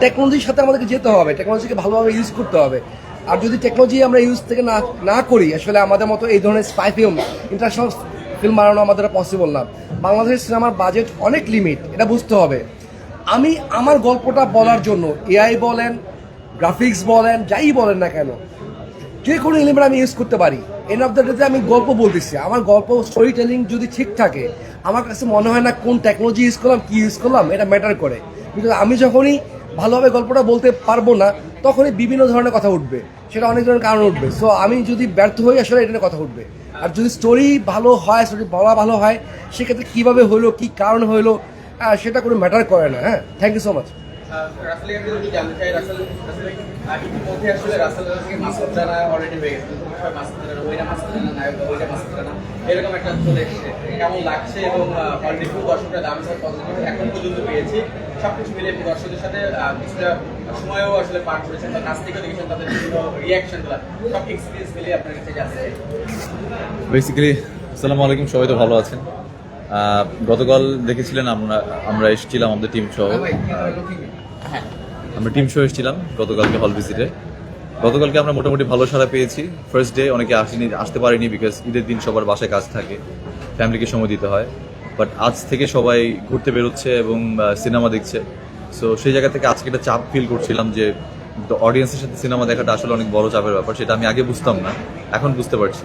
টেকনোলজির সাথে আমাদেরকে যেতে হবে, টেকনোলজিকে ভালোভাবে ইউজ করতে হবে। আর যদি টেকনোলজি আমরা ইউজ থেকে না করি, আসলে আমাদের মতো এই ধরনের স্পাই ফিল্ম, ইন্টারন্যাশনাল ফিল্ম বানানো আমাদের পসিবল না। বাংলাদেশের সিনেমার বাজেট অনেক লিমিট, এটা বুঝতে হবে। আমি আমার গল্পটা বলার জন্য এআই বলেন, গ্রাফিক্স বলেন, যাই বলেন না কেন, যে কোনো এলিমেন্ট আমি ইউজ করতে পারি। এন্ড অফ দ্য ডেতে আমি গল্প বলতেছি, আমার গল্প স্টোরি টেলিং যদি ঠিক থাকে, আমার কাছে মনে হয় না কোন টেকনোলজি ইউজ করলাম, কি ইউজ করলাম, এটা ম্যাটার করে। কিন্তু আমি যখনই ভালোভাবে গল্পটা বলতে পারবো না, তখনই বিভিন্ন ধরনের কথা উঠবে, সেটা অনেক ধরনের কারণ উঠবে। সো আমি যদি ব্যর্থ হই, আসলে এটা নিয়ে কথা উঠবে। আর যদি স্টোরি ভালো হয়, স্টোরি বলা ভালো হয়, সেক্ষেত্রে কীভাবে হইলো, কী কারণ হইলো, সেটা কোনো ম্যাটার করে না। হ্যাঁ, থ্যাংক ইউ সো মাচ। রাসেলকে আমি যদি জানতে চাই, ইতিমধ্যে আসলে রাসেলকে মাসুদ রানা অলরেডি হয়ে গেছে, মাসুদ রানা ওইটা মাসুদ রানা নায়ক, ওইটা মাসুদ রানা, এরকম একটা চলে এসেছে। কেমন লাগছে? এবং অলরেডি খুব দর্শকরা দাম পজিটিভ এখন পর্যন্ত পেয়েছি। সবকিছু মিলে দর্শকদের সাথে কিছুটা সময়ও আসলে পার করেছেন, বা কাছ থেকে দেখেছেন, তাদের বিভিন্ন রিয়াকশনগুলো, সব এক্সপিরিয়েন্স মিলে আপনার কাছে জানতে চাই। বেসিক্যালি আসসালামু আলাইকুম, সবাই তো ভালো আছেন। গতকাল দেখেছিলেন আমরা এসেছিলাম আমাদের টিম সহ, আমরা টিম শো এসেছিলাম গতকালকে হল ভিজিটে। গতকালকে আমরা মোটামুটি ভালো সাড়া পেয়েছি। ফার্স্ট ডে অনেকে আসতে পারেনি, বিকজ ঈদের দিন সবার বাসায় কাজ থাকে, ফ্যামিলিকে সময় দিতে হয়। বাট আজ থেকে সবাই ঘুরতে বেরোচ্ছে এবং সিনেমা দেখছে। সো সেই জায়গা থেকে আজকে একটা চাপ ফিল করছিলাম যে অডিয়েন্সের সাথে সিনেমা দেখাটা আসলে অনেক বড় চাপের ব্যাপার, সেটা আমি আগে বুঝতাম না, এখন বুঝতে পারছি।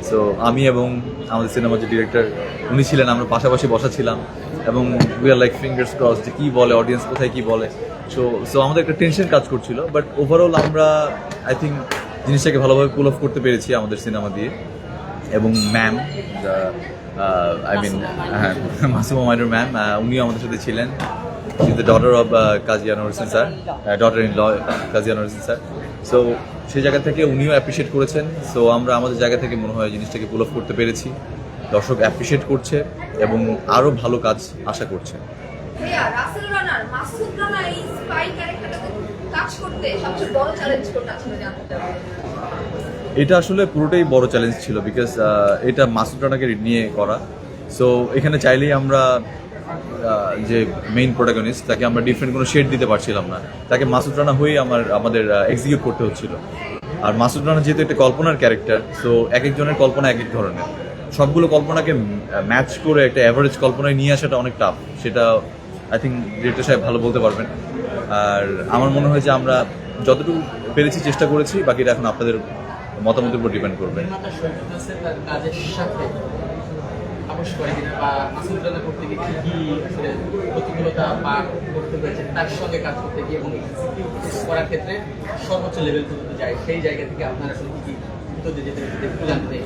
সো আমি এবং আমাদের সিনেমার যে ডিরেক্টর উনি ছিলেন, আমরা পাশাপাশি বসা ছিলাম এবং we are like fingers cross যে কী বলে অডিয়েন্স, কোথায় কী বলে। সো আমাদের একটা টেনশন কাজ করছিল, বাট ওভারঅল আমরা আই থিঙ্ক জিনিসটাকে ভালোভাবে পুল অফ করতে পেরেছি আমাদের সিনেমা দিয়ে। এবং ম্যাম, আই মিন হ্যাঁ, মাসুমা মাইনুর ম্যাম, উনিও আমাদের সাথে ছিলেন। Is the daughter of Kazi Anwar Hossain sir, daughter in law Kazi Anwar Hossain sir. So সেই জায়গা থেকে উনিও অ্যাপ্রিসিয়েট করেছেন। সো আমরা আমাদের জায়গা থেকে মনে হয় জিনিসটাকে পুল অফ করতে পেরেছি, দর্শক অ্যাপ্রিসিয়েট করছে এবং আরও ভালো কাজ আশা করছে। রাসেল রানার মাসুদ রানা এই স্পাই ক্যারেক্টারটাকে কাজ করতে সবচেয়ে বড় চ্যালেঞ্জ কোনটা ছিল জানতে চাই। এটা আসলে পুরোটাই বড় চ্যালেঞ্জ ছিল, বিকজ এটা মাসুদ রানাকে নিয়ে করা। সো এখানে চাইলেই আমরা যে মেইন প্রোটাগনিস্ট, তাকে আমরা ডিফারেন্ট কোনো শেড দিতে পারছিলাম না, তাকে মাসুদ রানা হয়েই আমাদের এক্সিকিউট করতে হচ্ছিল। আর মাসুদ রানা যেহেতু একটা কল্পনার ক্যারেক্টার, সো এক একজনের কল্পনা এক এক ধরনের, সবগুলো কল্পনাকে ম্যাচ করে একটা অ্যাভারেজ কল্পনায় নিয়ে আসাটা অনেক টাফ। সেটা আই থিঙ্ক ডিরেক্টর সাহেব ভালো বলতে পারবেন। আর আমার মনে হয় যে আমরা যতটুকু পেরেছি চেষ্টা করেছি, বাকিটা এখন আপনাদের মতামতের উপর ডিপেন্ড করবে। কাজের সাথে আপোষ করে কিনা, বা মাসুদ রানা করতে গিয়ে কি আসলে প্রতিকূলতা পার করতে পেরেছে তার সঙ্গে কাজ করতে গিয়ে, এবং করার ক্ষেত্রে সর্বোচ্চ লেভেল পর্যন্ত যায়, সেই জায়গা থেকে আপনারা আসলে কি ভিতরে যেতে একটু জানতে চাই।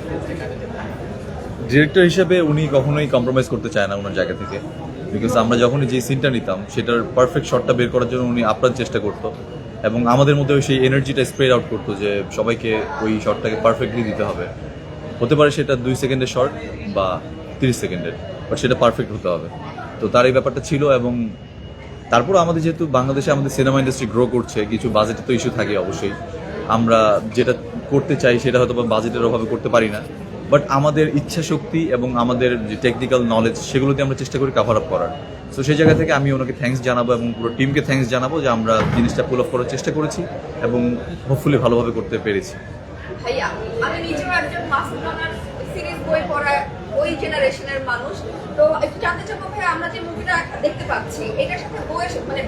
ডিরেক্টর হিসেবে উনি কখনোই কম্প্রোমাইজ করতে চায় না ওনার জায়গা থেকে, বিকজ আমরা যখনই যে সিনটা নিতাম সেটার পারফেক্ট শটটা বের করার জন্য উনি আপ্রাণ চেষ্টা করতো, এবং আমাদের মধ্যে সেই এনার্জিটা স্প্রেড আউট করতো যে সবাইকে ওই শটটাকে পারফেক্টলি দিতে হবে। হতে পারে সেটা 2 সেকেন্ডের শট বা 30 সেকেন্ডের, বাট সেটা পারফেক্ট হতে হবে। তো তার এই ব্যাপারটা ছিল। এবং তারপর আমাদের যেহেতু বাংলাদেশে আমাদের সিনেমা ইন্ডাস্ট্রি গ্রো করছে, কিছু বাজেটের তো ইস্যু থাকে অবশ্যই। আমরা যেটা করতে চাই সেটা হয়তো বা বাজেটের অভাবে করতে পারি না, বাট আমাদের ইচ্ছা শক্তি এবং আমাদের যে টেকনিক্যাল নলেজ, সেগুলো দিয়ে আমরা চেষ্টা করি কাভার আপ করার। সো সেই জায়গা থেকে আমি ওনাকে থ্যাঙ্কস জানাবো এবং পুরো টিমকে থ্যাঙ্কস জানাবো যে আমরা জিনিসটা পুল অফ করার চেষ্টা করেছি এবং হোপফুলি ভালোভাবে করতে পেরেছি। ভাইয়া, আমি নিজেও একজন মাসুদ রানার সিরিজ বই পড়া ওই জেনারেশনের মানুষ, তো একটু জানতে চাবো ভাই, আমরা যে মুভিটা দেখতে পাচ্ছি এটার সাথে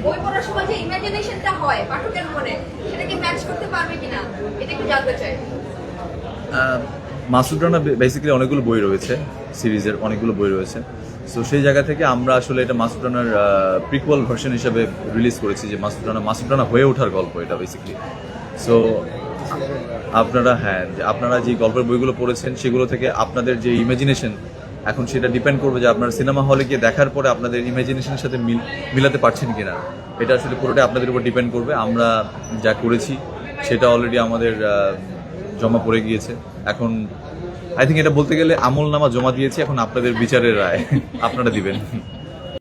বই পড়ার সময় যে ইমাজিনেশনটা হয় পাঠকের মনে, সেটা কি ম্যাচ করতে পারবে কিনা, এটা একটু জানতে চাই। মাসুদ রানা বেসিক্যালি অনেকগুলো বই রয়েছে, সিরিজের অনেকগুলো বই রয়েছে। সো সেই জায়গা থেকে আমরা আসলে এটা মাসুদ রানার প্রিকুয়াল ভার্সন হিসেবে রিলিজ করেছি, যে মাসুদ রানা হয়ে ওঠার গল্প এটা বেসিক্যালি। সো আপনারা যে গল্পের বইগুলো পড়েছেন সেগুলো থেকে আপনাদের যে ইমাজিনেশন, এখন সেটা ডিপেন্ড করবে যে আপনার সিনেমা হলে গিয়ে দেখার পরে আপনাদের ইমাজিনেশনের সাথে মিলাতে পারছেন কিনা। এটা আসলে পুরোটাই আপনাদের উপর ডিপেন্ড করবে। আমরা যা করেছি সেটা অলরেডি আমাদের জমা পড়ে গিয়েছে। এখন আই থিঙ্ক এটা বলতে গেলে আমলনামা জমা দিয়েছি, এখন আপনাদের বিচারের রায় আপনারা দিবেন।